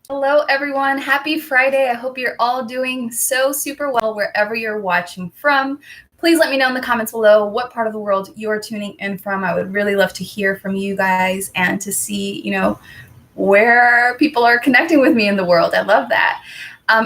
Hello, everyone. Happy Friday. I hope you're all doing so super well wherever you're watching from. Please let me know in the comments below what part of the world you're tuning in from. I would really love to hear from you guys and to see, where people are connecting with me in the world. I love that.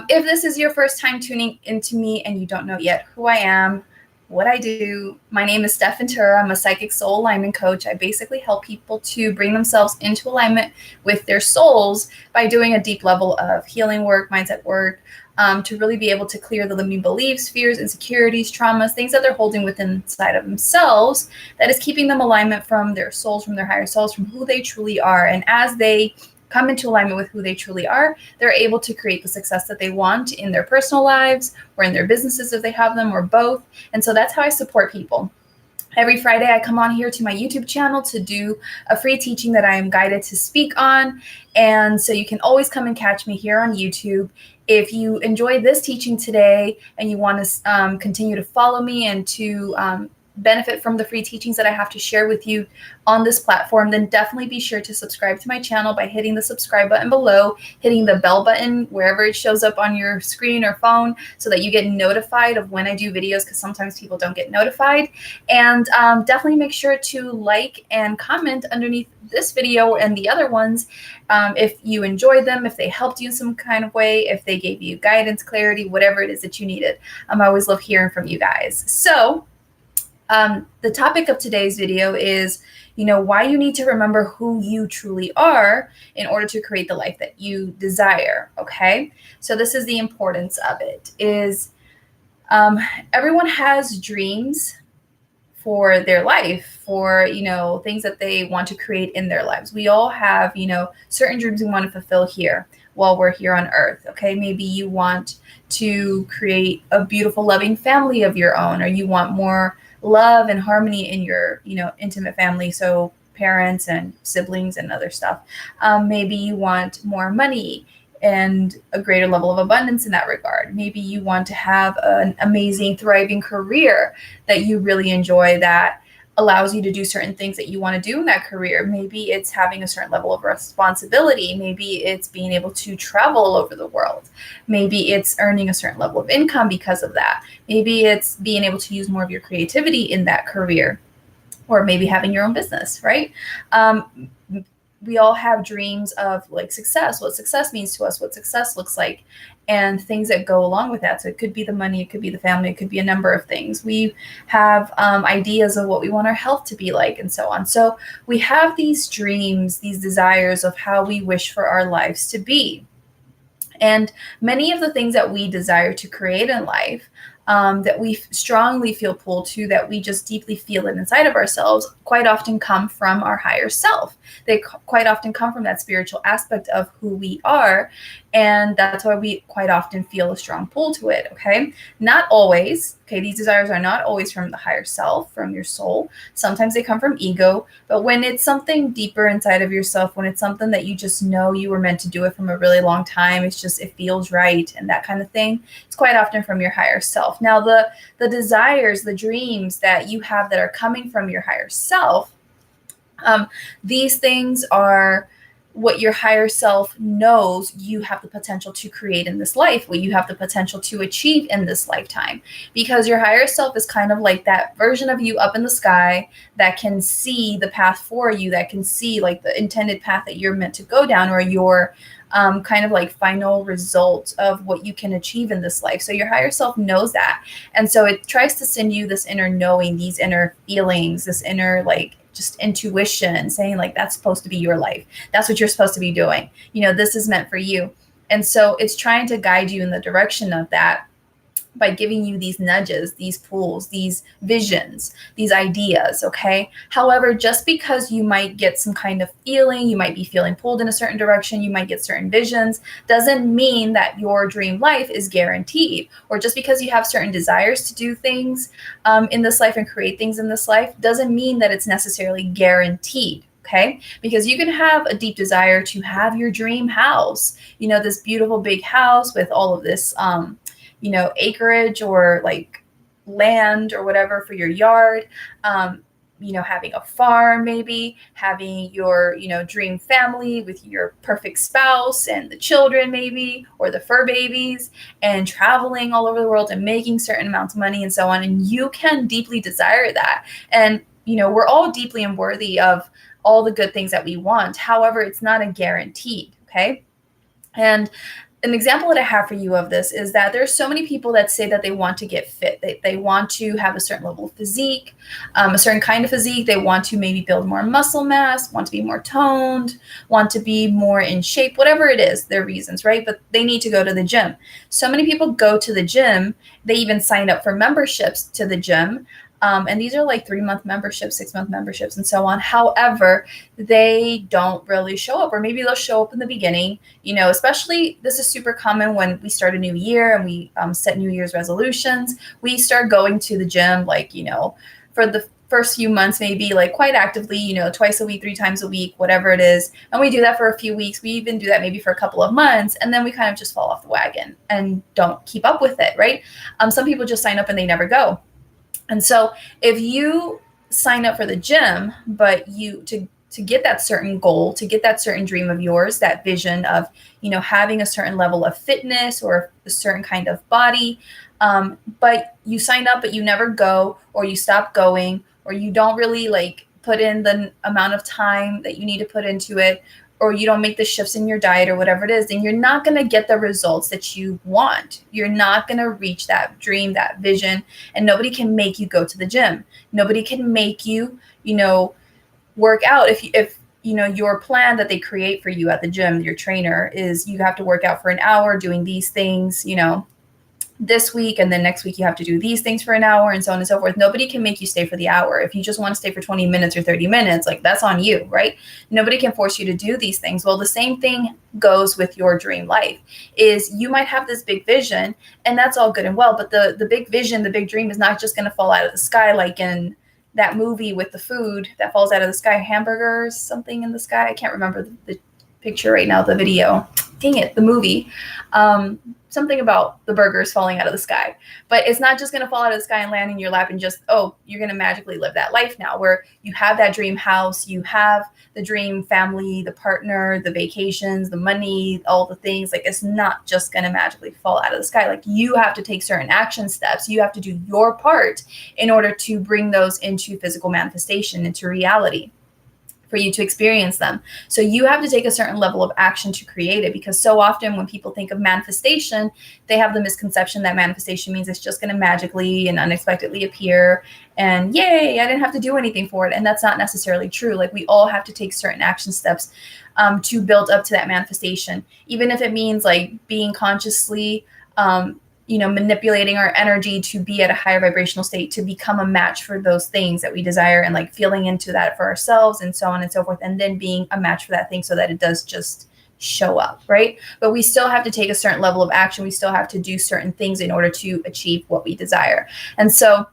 If this is your first time tuning into me and you don't know yet who I am, what I do, my name is Stef. I'm a psychic soul alignment coach. I basically help people to bring themselves into alignment with their souls by doing a deep level of healing work, mindset work, to really be able to clear the limiting beliefs, fears, insecurities, traumas, things that they're holding within inside of themselves that is keeping them alignment from their souls, from their higher selves, from who they truly are. And as they come into alignment with who they truly are, they're able to create the success that they want in their personal lives or in their businesses if they have them, or both. And so that's how I support people. Every Friday, I come on here to my YouTube channel to do a free teaching that I am guided to speak on. And so you can always come and catch me here on YouTube. If you enjoyed this teaching today and you want to continue to follow me and to benefit from the free teachings that I have to share with you on this platform, then definitely be sure to subscribe to my channel by hitting the subscribe button below, hitting the bell button wherever it shows up on your screen or phone so that you get notified of when I do videos, because sometimes people don't get notified. And definitely make sure to like and comment underneath this video and the other ones if you enjoyed them, if they helped you in some kind of way, if they gave you guidance, clarity, whatever it is that you needed. I always love hearing from you guys. So the topic of today's video is, why you need to remember who you truly are in order to create the life that you desire. Okay. So this is the importance of it is, everyone has dreams for their life, for, things that they want to create in their lives. We all have, certain dreams we want to fulfill here while we're here on earth. Okay. Maybe you want to create a beautiful, loving family of your own, or you want more love and harmony in your, intimate family. So parents and siblings and other stuff. Maybe you want more money and a greater level of abundance in that regard. Maybe you want to have an amazing, thriving career that you really enjoy, that allows you to do certain things that you want to do in that career. Maybe it's having a certain level of responsibility. Maybe it's being able to travel all over the world. Maybe it's earning a certain level of income because of that. Maybe it's being able to use more of your creativity in that career, or maybe having your own business, right? We all have dreams of like success, what success means to us, what success looks like, and things that go along with that. So it could be the money, it could be the family, it could be a number of things. We have ideas of what we want our health to be like, and so on. So we have these dreams, these desires of how we wish for our lives to be. And many of the things that we desire to create in life, that we strongly feel pulled to, that we just deeply feel it inside of ourselves, quite often come from our higher self. They quite often come from that spiritual aspect of who we are. And that's why we quite often feel a strong pull to it. Okay. Not always. Okay. These desires are not always from the higher self, from your soul. Sometimes they come from ego. But when it's something deeper inside of yourself, when it's something that you just know you were meant to do it from a really long time, it's just, it feels right and that kind of thing, it's quite often from your higher self. Now, the desires, the dreams that you have that are coming from your higher self, these things are what your higher self knows you have the potential to create in this life, what you have the potential to achieve in this lifetime. Because your higher self is kind of like that version of you up in the sky that can see the path for you, that can see like the intended path that you're meant to go down, or your kind of like final result of what you can achieve in this life. So your higher self knows that. And so it tries to send you this inner knowing, these inner feelings, this inner like just intuition, saying like, that's supposed to be your life. That's what you're supposed to be doing. This is meant for you. And so it's trying to guide you in the direction of that by giving you these nudges, these pulls, these visions, these ideas. Okay. However, just because you might get some kind of feeling, you might be feeling pulled in a certain direction, you might get certain visions, doesn't mean that your dream life is guaranteed. Or just because you have certain desires to do things in this life and create things in this life, doesn't mean that it's necessarily guaranteed. Okay. Because you can have a deep desire to have your dream house, this beautiful big house with all of this, acreage or like land or whatever for your yard. having a farm, maybe having your, dream family with your perfect spouse and the children, maybe, or the fur babies, and traveling all over the world and making certain amounts of money and so on. And you can deeply desire that. And, we're all deeply unworthy of all the good things that we want. However, it's not a guaranteed. Okay. And an example that I have for you of this is that there's so many people that say that they want to get fit. They want to have a certain level of physique, a certain kind of physique. They want to maybe build more muscle mass, want to be more toned, want to be more in shape, whatever it is, their reasons, right? But they need to go to the gym. So many people go to the gym. They even sign up for memberships to the gym. And these are like 3-month memberships, 6-month memberships, and so on. However, they don't really show up, or maybe they'll show up in the beginning, especially this is super common when we start a new year and we set New Year's resolutions. We start going to the gym, for the first few months, maybe like quite actively, twice a week, 3 times a week, whatever it is. And we do that for a few weeks. We even do that maybe for a couple of months. And then we kind of just fall off the wagon and don't keep up with it, right? Some people just sign up and they never go. And so if you sign up for the gym, but to get that certain goal, to get that certain dream of yours, that vision of, having a certain level of fitness or a certain kind of body, but you sign up, but you never go, or you stop going, or you don't really put in the amount of time that you need to put into it, or you don't make the shifts in your diet or whatever it is, then you're not going to get the results that you want. You're not going to reach that dream, that vision, and nobody can make you go to the gym. Nobody can make you, work out. If your plan that they create for you at the gym, your trainer, is you have to work out for an hour doing these things, this week, and then next week you have to do these things for an hour, and so on and so forth. Nobody can make you stay for the hour. If you just want to stay for 20 minutes or 30 minutes, that's on you, right? Nobody can force you to do these things. Well, the same thing goes with your dream life. Is you might have this big vision, and that's all good and well, but the big vision, the big dream is not just going to fall out of the sky like in that movie with the food that falls out of the sky, hamburgers, something in the sky. I can't remember the picture right now, the video. Dang it, the movie. Something about the burgers falling out of the sky. But it's not just going to fall out of the sky and land in your lap and just, you're going to magically live that life now, where you have that dream house, you have the dream family, the partner, the vacations, the money, all the things. It's not just going to magically fall out of the sky. You have to take certain action steps. You have to do your part in order to bring those into physical manifestation, into reality, for you to experience them. So you have to take a certain level of action to create it, because so often when people think of manifestation, they have the misconception that manifestation means it's just going to magically and unexpectedly appear and yay, I didn't have to do anything for it. And that's not necessarily true. We all have to take certain action steps to build up to that manifestation, even if it means being consciously manipulating our energy to be at a higher vibrational state, to become a match for those things that we desire, and feeling into that for ourselves, and so on and so forth, and then being a match for that thing so that it does just show up, right? But we still have to take a certain level of action. We still have to do certain things in order to achieve what we desire. And so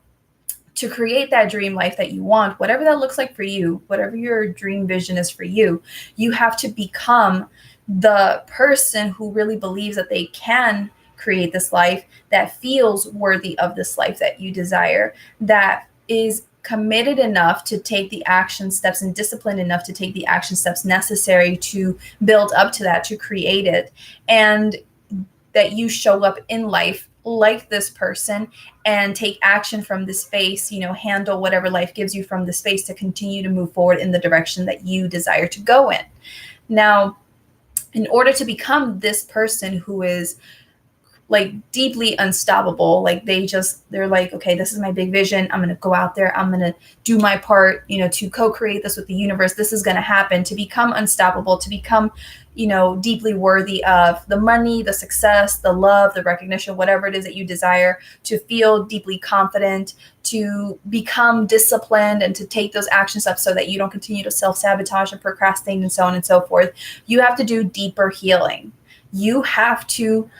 to create that dream life that you want, whatever that looks like for you, whatever your dream vision is for you, you have to become the person who really believes that they can create this life, that feels worthy of this life that you desire, that is committed enough to take the action steps and disciplined enough to take the action steps necessary to build up to that, to create it, and that you show up in life like this person and take action from the space, handle whatever life gives you from the space to continue to move forward in the direction that you desire to go in. Now, in order to become this person who is deeply unstoppable, they're okay, this is my big vision. I'm going to go out there. I'm going to do my part, to co-create this with the universe. This is going to happen. To become unstoppable, to become, deeply worthy of the money, the success, the love, the recognition, whatever it is that you desire, to feel deeply confident, to become disciplined, and to take those action steps so that you don't continue to self-sabotage and procrastinate and so on and so forth. You have to do deeper healing. You have to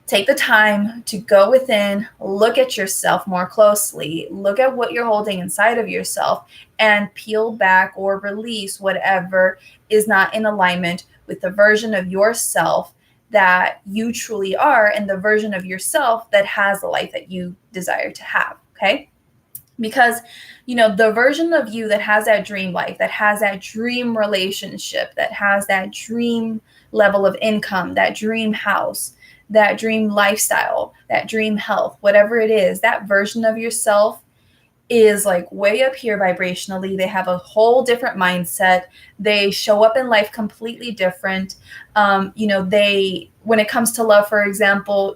take the time to go within, look at yourself more closely, look at what you're holding inside of yourself, and peel back or release whatever is not in alignment with the version of yourself that you truly are, and the version of yourself that has the life that you desire to have. Okay? Because, the version of you that has that dream life, that has that dream relationship, that has that dream level of income, that dream house, that dream lifestyle, that dream health, whatever it is, that version of yourself is like way up here vibrationally. They have a whole different mindset. They show up in life completely different. They, when it comes to love, for example,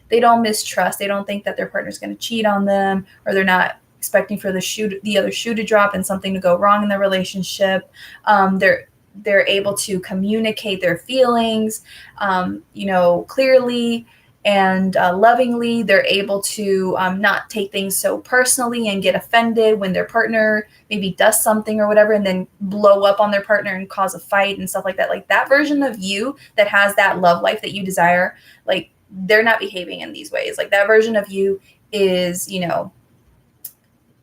they don't mistrust. They don't think that their partner's going to cheat on them, or they're not expecting for the other shoe to drop and something to go wrong in the relationship. They're able to communicate their feelings, clearly and lovingly. They're able to not take things so personally and get offended when their partner maybe does something or whatever, and then blow up on their partner and cause a fight and stuff like that. Like that version of you that has that love life that you desire, like they're not behaving in these ways. Like that version of you is,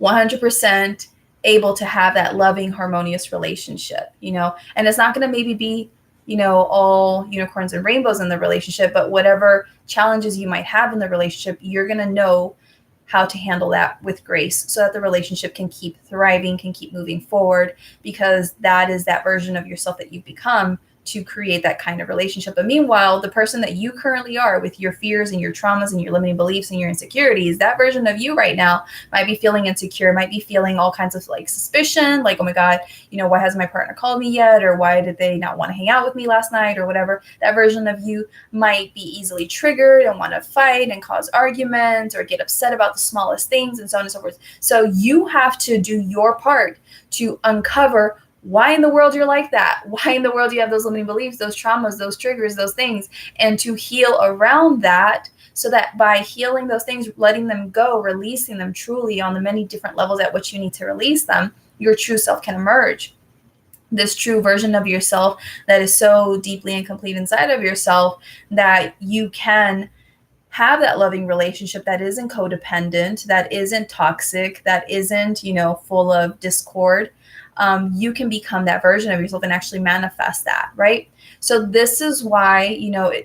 100% able to have that loving, harmonious relationship, and it's not going to maybe be, all unicorns and rainbows in the relationship, but whatever challenges you might have in the relationship, you're going to know how to handle that with grace so that the relationship can keep thriving, can keep moving forward, because that is that version of yourself that you've become to create that kind of relationship. But meanwhile, the person that you currently are with your fears and your traumas and your limiting beliefs and your insecurities, that version of you right now might be feeling insecure, might be feeling all kinds of like suspicion, like, oh my God, why hasn't my partner called me yet? Or why did they not want to hang out with me last night or whatever? That version of you might be easily triggered and want to fight and cause arguments or get upset about the smallest things and so on and so forth. So you have to do your part to uncover why in the world you're like that, why in the world you have those limiting beliefs, those traumas, those triggers, those things, and to heal around that, so that by healing those things, letting them go, releasing them truly on the many different levels at which you need to release them, your true self can emerge. This true version of yourself that is so deeply and complete inside of yourself that you can have that loving relationship that isn't codependent, that isn't toxic, that isn't, full of discord. You can become that version of yourself and actually manifest that, right? So this is why,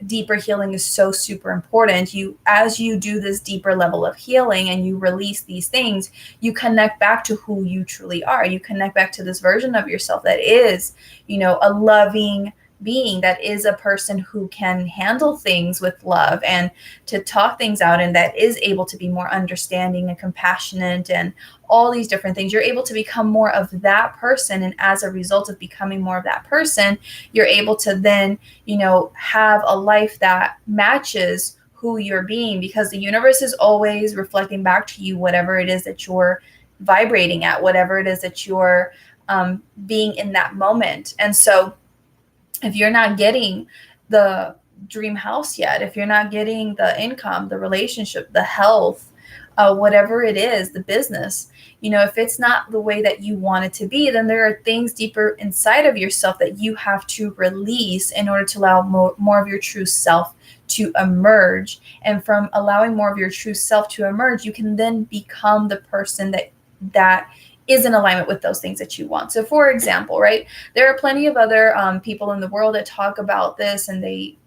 deeper healing is so super important. As you do this deeper level of healing and you release these things, you connect back to who you truly are. You connect back to this version of yourself that is, a loving being, that is a person who can handle things with love and to talk things out, and that is able to be more understanding and compassionate and all these different things. You're able to become more of that person, and as a result of becoming more of that person, you're able to then, have a life that matches who you're being, because the universe is always reflecting back to you whatever it is that you're vibrating at, whatever it is that you're being in that moment. And so if you're not getting the dream house yet, if you're not getting the income, the relationship, the health, whatever it is, the business, if it's not the way that you want it to be, then there are things deeper inside of yourself that you have to release in order to allow more of your true self to emerge. And from allowing more of your true self to emerge, you can then become the person that is in alignment with those things that you want. So for example, right, there are plenty of other people in the world that talk about this, and they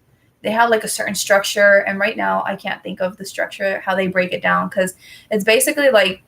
have like a certain structure. And right now I can't think of the structure, how they break it down, because it's basically like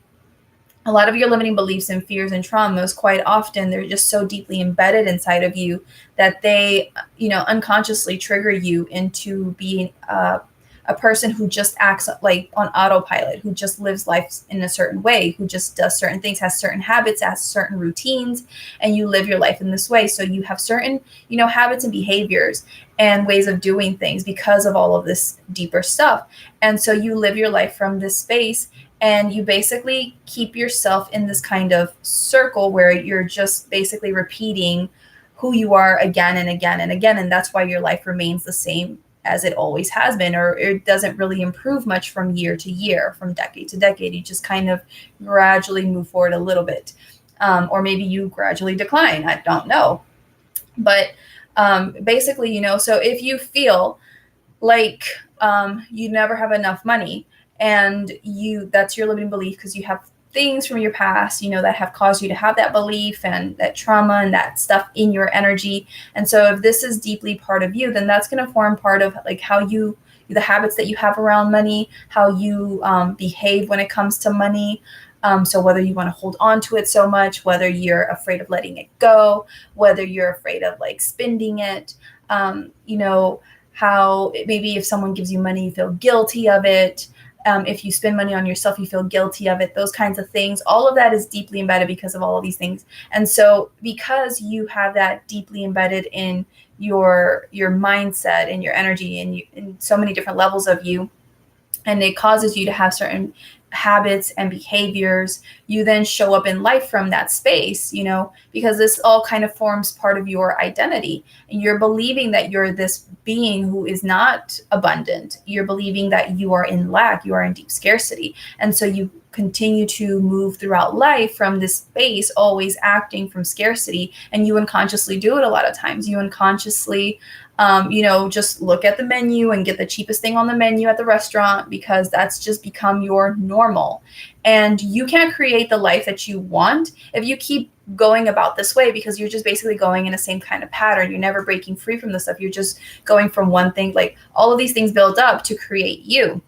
a lot of your limiting beliefs and fears and traumas, quite often, they're just so deeply embedded inside of you that they, unconsciously trigger you into being a person who just acts like on autopilot, who just lives life in a certain way, who just does certain things, has certain habits, has certain routines, and you live your life in this way. So you have certain, habits and behaviors and ways of doing things because of all of this deeper stuff. And so you live your life from this space, and you basically keep yourself in this kind of circle where you're just basically repeating who you are again and again and again. And that's why your life remains the same as it always has been, or it doesn't really improve much from year to year, from decade to decade. You just kind of gradually move forward a little bit. Or maybe you gradually decline. I don't know. But basically, so if you feel like you never have enough money, and that's your limiting belief because you have things from your past, that have caused you to have that belief and that trauma and that stuff in your energy. And so if this is deeply part of you, then that's going to form part of like how the habits that you have around money, how you behave when it comes to money, So whether you want to hold on to it so much, whether you're afraid of letting it go, whether you're afraid of like spending it, how maybe if someone gives you money, you feel guilty of it. If you spend money on yourself, you feel guilty of it, those kinds of things. All of that is deeply embedded because of all of these things. And so because you have that deeply embedded in your mindset and your energy and in so many different levels of you, and it causes you to have certain habits and behaviors, you then show up in life from that space, because this all kind of forms part of your identity. And you're believing that you're this being who is not abundant. You're believing that you are in lack, you are in deep scarcity. And so you continue to move throughout life from this space, always acting from scarcity. And you unconsciously do it a lot of times. You unconsciously just look at the menu and get the cheapest thing on the menu at the restaurant, because that's just become your normal. And you can't create the life that you want if you keep going about this way, because you're just basically going in the same kind of pattern. You're never breaking free from this stuff. You're just going from one thing, like all of these things build up to create you.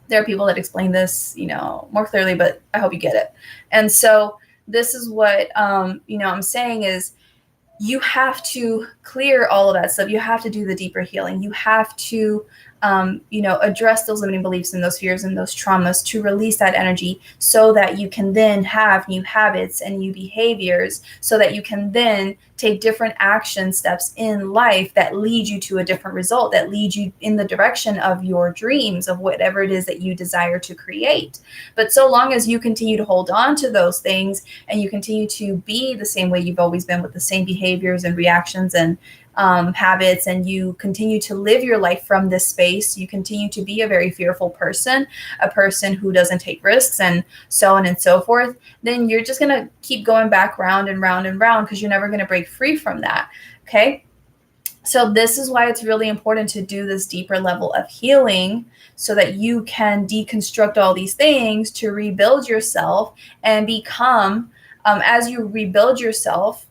There are people that explain this, more clearly, but I hope you get it. And so this is what, I'm saying is, you have to clear all of that stuff. You have to do the deeper healing. You have to, address those limiting beliefs and those fears and those traumas to release that energy, so that you can then have new habits and new behaviors, so that you can then take different action steps in life that lead you to a different result, that lead you in the direction of your dreams, of whatever it is that you desire to create. But so long as you continue to hold on to those things and you continue to be the same way you've always been, with the same behaviors and reactions and habits, and you continue to live your life from this space, you continue to be a very fearful person, a person who doesn't take risks, and so on and so forth, then you're just going to keep going back round and round and round, because you're never going to break free from that. Okay. So this is why it's really important to do this deeper level of healing, so that you can deconstruct all these things to rebuild yourself and become, as you rebuild yourself,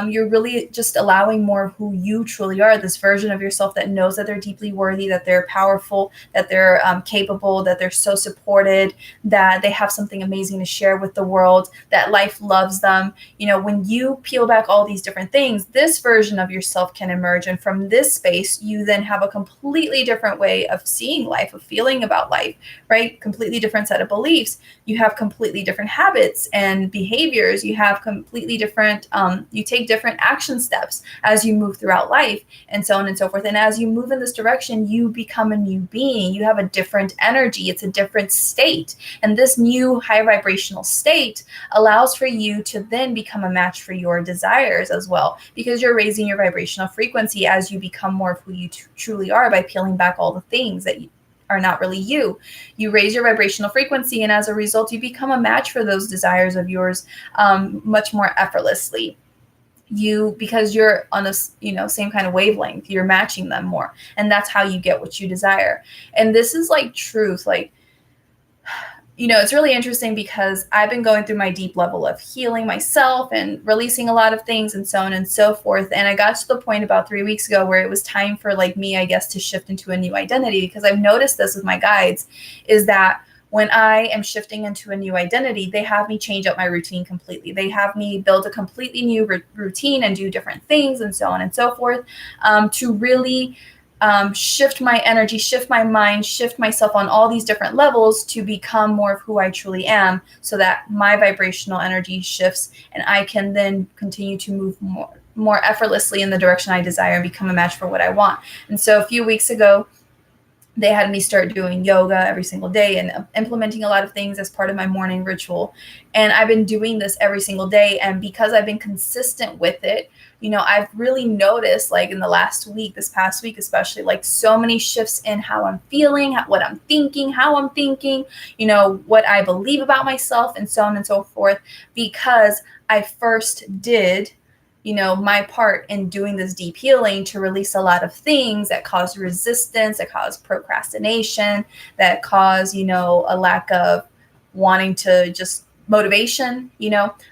you're really just allowing more of who you truly are, this version of yourself that knows that they're deeply worthy, that they're powerful, that they're capable, that they're so supported, that they have something amazing to share with the world, that life loves them. When you peel back all these different things, this version of yourself can emerge. And from this space, you then have a completely different way of seeing life, of feeling about life, right? Completely different set of beliefs. You have completely different habits and behaviors. You have completely different, you take different action steps as you move throughout life, and so on and so forth. And as you move in this direction, you become a new being. You have a different energy. It's a different state. And this new high vibrational state allows for you to then become a match for your desires as well, because you're raising your vibrational frequency as you become more of who you truly are by peeling back all the things that are not really you. You raise your vibrational frequency, and as a result, you become a match for those desires of yours much more effortlessly. Because you're on a same kind of wavelength, you're matching them more, and that's how you get what you desire. And this is like truth. Like, it's really interesting, because I've been going through my deep level of healing myself and releasing a lot of things and so on and so forth. And I got to the point about 3 weeks ago where it was time for me, I guess, to shift into a new identity, because I've noticed this with my guides, is that when I am shifting into a new identity, they have me change up my routine completely. They have me build a completely new routine and do different things and so on and so forth, to really shift my energy, shift my mind, shift myself on all these different levels to become more of who I truly am, so that my vibrational energy shifts and I can then continue to move more effortlessly in the direction I desire and become a match for what I want. And so a few weeks ago, they had me start doing yoga every single day and implementing a lot of things as part of my morning ritual. And I've been doing this every single day. And because I've been consistent with it, I've really noticed, in the last week, this past week especially, so many shifts in how I'm feeling, what I'm thinking, how I'm thinking, what I believe about myself, and so on and so forth, because I first did my part in doing this deep healing to release a lot of things that cause resistance, that cause procrastination, that cause, a lack of wanting to just motivation.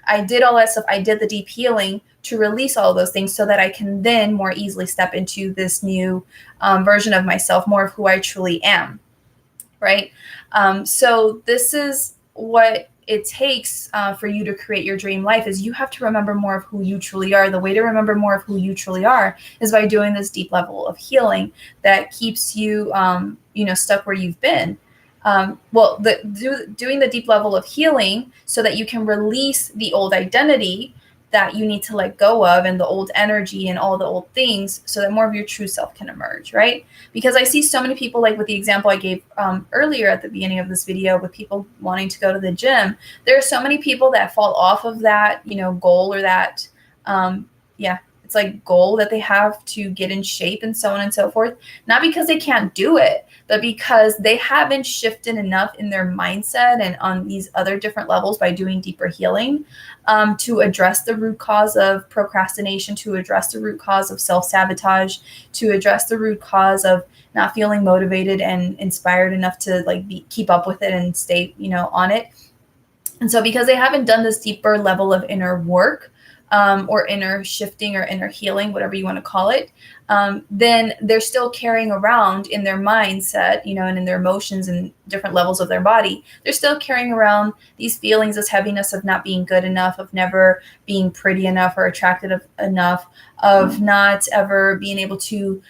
I did all that stuff. I did the deep healing to release all of those things, so that I can then more easily step into this new version of myself, more of who I truly am. Right. So this is what it takes for you to create your dream life is you have to remember more of who you truly are. The way to remember more of who you truly are is by doing this deep level of healing that keeps you, stuck where you've been. Doing the deep level of healing so that you can release the old identity that you need to let go of, and the old energy and all the old things, so that more of your true self can emerge, right? Because I see so many people, like with the example I gave earlier at the beginning of this video, with people wanting to go to the gym. There are so many people that fall off of that, goal, or that, it's like goal that they have to get in shape and so on and so forth. Not because they can't do it, but because they haven't shifted enough in their mindset and on these other different levels by doing deeper healing to address the root cause of procrastination, to address the root cause of self-sabotage, to address the root cause of not feeling motivated and inspired enough to keep up with it and stay, on it. And so because they haven't done this deeper level of inner work, or inner shifting or inner healing, whatever you want to call it, then they're still carrying around in their mindset, and in their emotions and different levels of their body, they're still carrying around these feelings, this heaviness of not being good enough, of never being pretty enough or attractive enough, of not ever being able to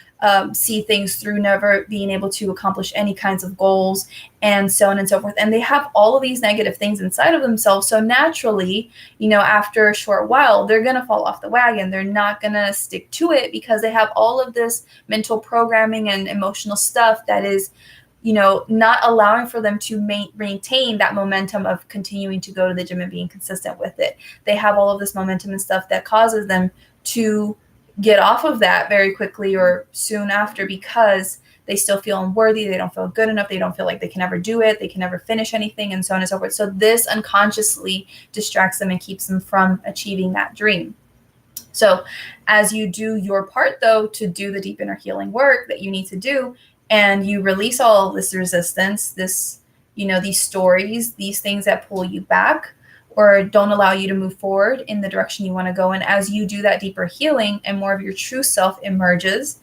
see things through, never being able to accomplish any kinds of goals, and so on and so forth. And they have all of these negative things inside of themselves. So naturally, after a short while, they're going to fall off the wagon. They're not going to stick to it because they have all of this mental programming and emotional stuff that is, not allowing for them to maintain that momentum of continuing to go to the gym and being consistent with it. They have all of this momentum and stuff that causes them to get off of that very quickly or soon after, because they still feel unworthy. They don't feel good enough. They don't feel like they can ever do it. They can never finish anything, and so on and so forth. So this unconsciously distracts them and keeps them from achieving that dream. So as you do your part, though, to do the deep inner healing work that you need to do, and you release all of this resistance, these stories, these things that pull you back or don't allow you to move forward in the direction you want to go in, as you do that deeper healing and more of your true self emerges,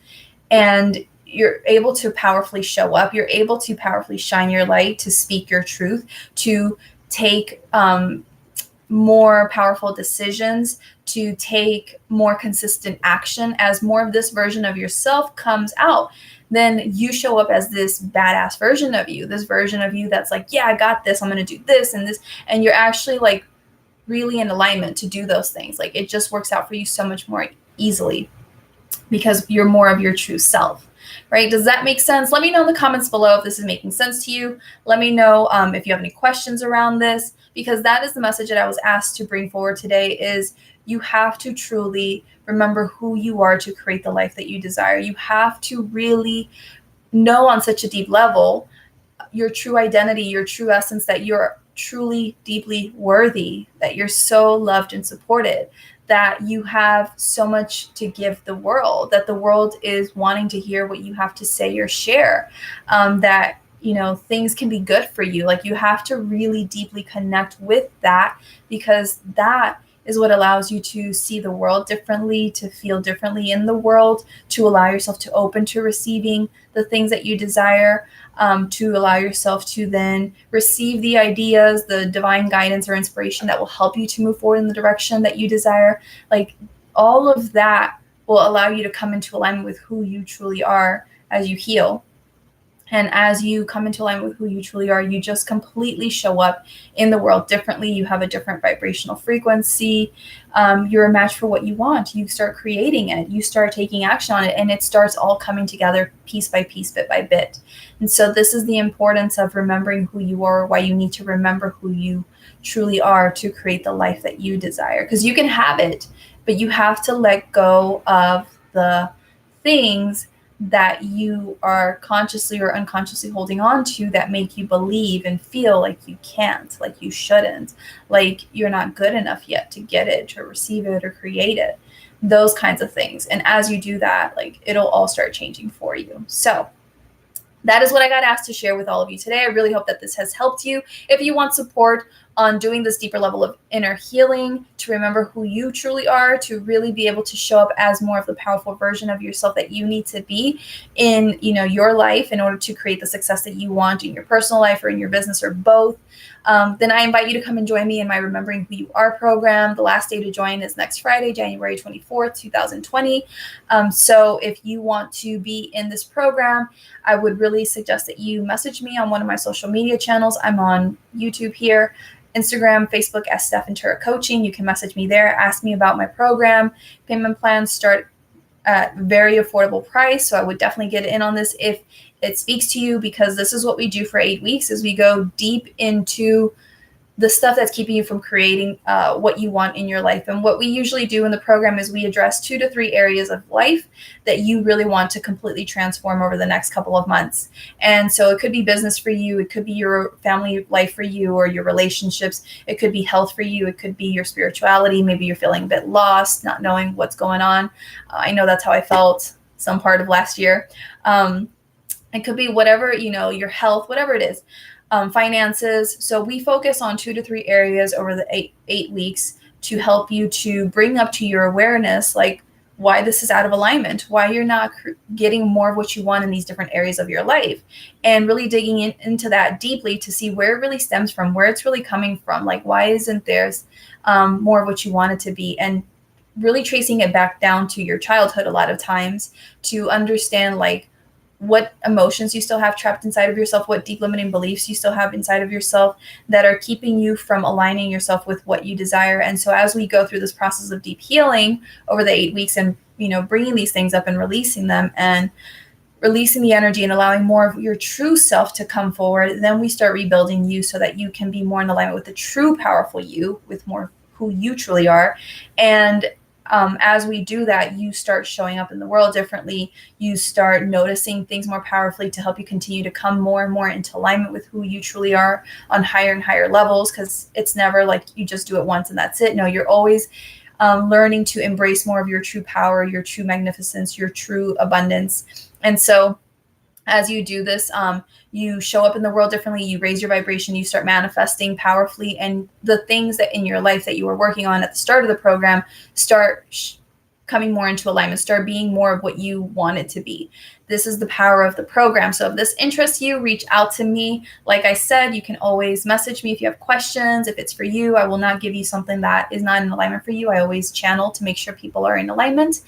and you're able to powerfully show up, you're able to powerfully shine your light, to speak your truth, to take more powerful decisions, to take more consistent action. As more of this version of yourself comes out, then you show up as this badass version of you, this version of you that's like, yeah, I got this, I'm going to do this and this. And you're actually really in alignment to do those things. It just works out for you so much more easily because you're more of your true self, right? Does that make sense? Let me know in the comments below if this is making sense to you. Let me know if you have any questions around this, because that is the message that I was asked to bring forward today. Is you have to truly remember who you are to create the life that you desire. You have to really know on such a deep level your true identity, your true essence, that you're truly deeply worthy, that you're so loved and supported, that you have so much to give the world, that the world is wanting to hear what you have to say or share, that things can be good for you. You have to really deeply connect with that, because that is what allows you to see the world differently, to feel differently in the world, to allow yourself to open to receiving the things that you desire, to allow yourself to then receive the ideas, the divine guidance or inspiration that will help you to move forward in the direction that you desire. All of that will allow you to come into alignment with who you truly are as you heal. And as you come into alignment with who you truly are, you just completely show up in the world differently. You have a different vibrational frequency. You're a match for what you want. You start creating it. You start taking action on it. And it starts all coming together piece by piece, bit by bit. And so this is the importance of remembering who you are, why you need to remember who you truly are to create the life that you desire. Because you can have it, but you have to let go of the things that you are consciously or unconsciously holding on to that make you believe and feel like you can't, like you shouldn't, like you're not good enough yet to get it, to receive it, or create it, those kinds of things. And as you do that, it'll all start changing for you. So that is what I got asked to share with all of you today. I really hope that this has helped you. If you want support on doing this deeper level of inner healing, to remember who you truly are, to really be able to show up as more of the powerful version of yourself that you need to be in, your life in order to create the success that you want in your personal life or in your business or both. Then I invite you to come and join me in my Remembering Who You Are program. The last day to join is next Friday, January 24th, 2020. So if you want to be in this program, I would really suggest that you message me on one of my social media channels. I'm on YouTube here, Instagram, Facebook as Stef Ventura Coaching. You can message me there, ask me about my program. Payment plans start at very affordable price. So I would definitely get in on this if it speaks to you, because this is what we do for 8 weeks, is we go deep into the stuff that's keeping you from creating what you want in your life. And what we usually do in the program is we address 2 to 3 areas of life that you really want to completely transform over the next couple of months. And so it could be business for you. It could be your family life for you, or your relationships. It could be health for you. It could be your spirituality. Maybe you're feeling a bit lost, not knowing what's going on. I know that's how I felt some part of last year. It could be whatever, your health, whatever it is. Finances. So we focus on 2 to 3 areas over the eight weeks to help you to bring up to your awareness, like why this is out of alignment, why you're not getting more of what you want in these different areas of your life, and really digging into that deeply to see where it really stems from, where it's really coming from. Like, why isn't there's more of what you want it to be? And really tracing it back down to your childhood a lot of times to understand, like, what emotions you still have trapped inside of yourself, what deep limiting beliefs you still have inside of yourself that are keeping you from aligning yourself with what you desire. And so as we go through this process of deep healing over the 8 weeks and, bringing these things up and releasing them and releasing the energy and allowing more of your true self to come forward, then we start rebuilding you so that you can be more in alignment with the true powerful you, with more who you truly are. And as we do that, you start showing up in the world differently. You start noticing things more powerfully to help you continue to come more and more into alignment with who you truly are on higher and higher levels, because it's never like you just do it once and that's it. No, you're always learning to embrace more of your true power, your true magnificence, your true abundance. And so as you do this, you show up in the world differently, you raise your vibration, you start manifesting powerfully, and the things that in your life that you were working on at the start of the program start coming more into alignment, start being more of what you want it to be. This is the power of the program. So if this interests you, reach out to me. Like I said, you can always message me if you have questions. If it's for you, I will not give you something that is not in alignment for you. I always channel to make sure people are in alignment.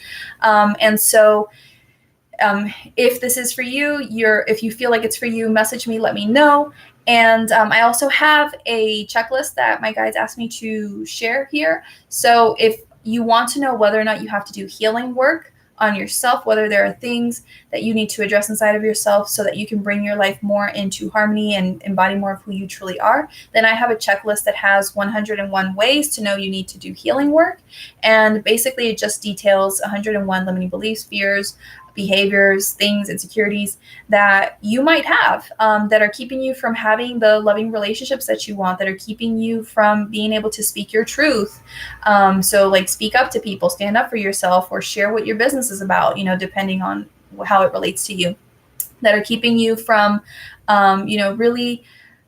If this is for you, if you feel like it's for you, message me, let me know. And I also have a checklist that my guides asked me to share here. So if you want to know whether or not you have to do healing work on yourself, whether there are things that you need to address inside of yourself so that you can bring your life more into harmony and embody more of who you truly are, then I have a checklist that has 101 ways to know you need to do healing work. And basically it just details 101 limiting beliefs, fears, behaviors, things, insecurities that you might have that are keeping you from having the loving relationships that you want, that are keeping you from being able to speak your truth. So like speak up to people, stand up for yourself, or share what your business is about, depending on how it relates to you, that are keeping you from, really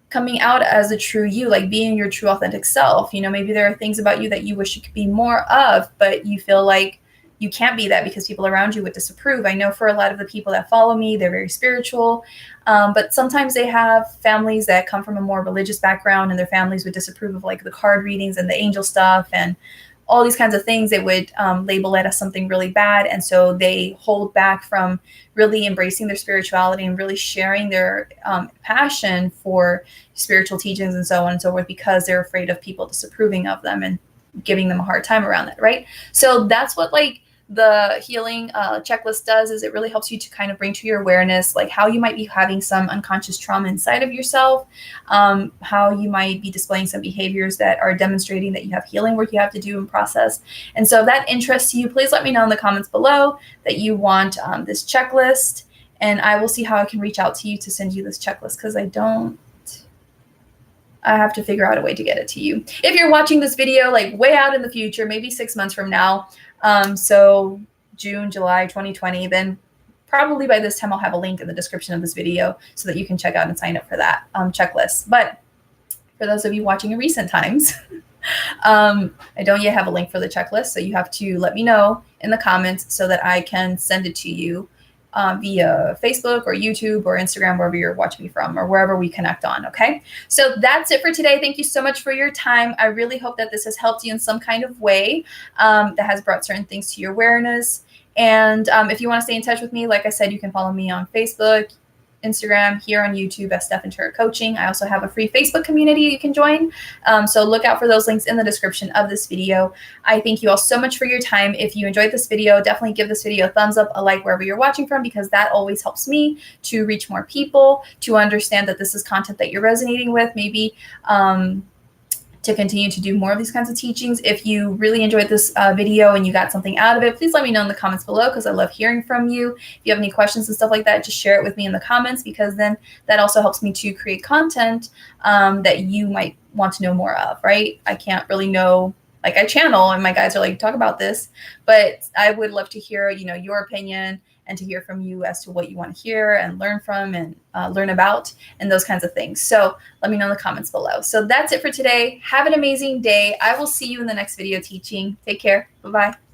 coming out as a true you, like being your true authentic self. Maybe there are things about you that you wish you could be more of, but you feel like you can't be that because people around you would disapprove. I know for a lot of the people that follow me, they're very spiritual, but sometimes they have families that come from a more religious background, and their families would disapprove of like the card readings and the angel stuff and all these kinds of things. They would label it as something really bad. And so they hold back from really embracing their spirituality and really sharing their passion for spiritual teachings and so on and so forth, because they're afraid of people disapproving of them and giving them a hard time around that, right? So that's what like the healing checklist does, is it really helps you to kind of bring to your awareness like how you might be having some unconscious trauma inside of yourself, how you might be displaying some behaviors that are demonstrating that you have healing work you have to do and process. And so if that interests you, please let me know in the comments below that you want this checklist, and I will see how I can reach out to you to send you this checklist, because I have to figure out a way to get it to you. If you're watching this video like way out in the future, maybe 6 months from now, so June, July 2020, then probably by this time I'll have a link in the description of this video so that you can check out and sign up for that checklist. But for those of you watching in recent times. I don't yet have a link for the checklist, so you have to let me know in the comments so that I can send it to you via Facebook or YouTube or Instagram, wherever you're watching me from, or wherever we connect on, okay? So that's it for today. Thank you so much for your time. I really hope that this has helped you in some kind of way, that has brought certain things to your awareness. And if you want to stay in touch with me, like I said, you can follow me on Facebook, Instagram, here on YouTube at Stef and Turret Coaching. I also have a free Facebook community you can join. So look out for those links in the description of this video. I thank you all so much for your time. If you enjoyed this video, definitely give this video a thumbs up, a like wherever you're watching from, because that always helps me to reach more people, to understand that this is content that you're resonating with, maybe to continue to do more of these kinds of teachings. If you really enjoyed this video and you got something out of it, please let me know in the comments below, because I love hearing from you. If you have any questions and stuff like that, just share it with me in the comments, because then that also helps me to create content that you might want to know more of, right? I can't really know, like I channel and my guys are like, talk about this, but I would love to hear, your opinion, and to hear from you as to what you want to hear and learn from and learn about and those kinds of things. So let me know in the comments below. So that's it for today. Have an amazing day. I will see you in the next video teaching. Take care. Bye-bye.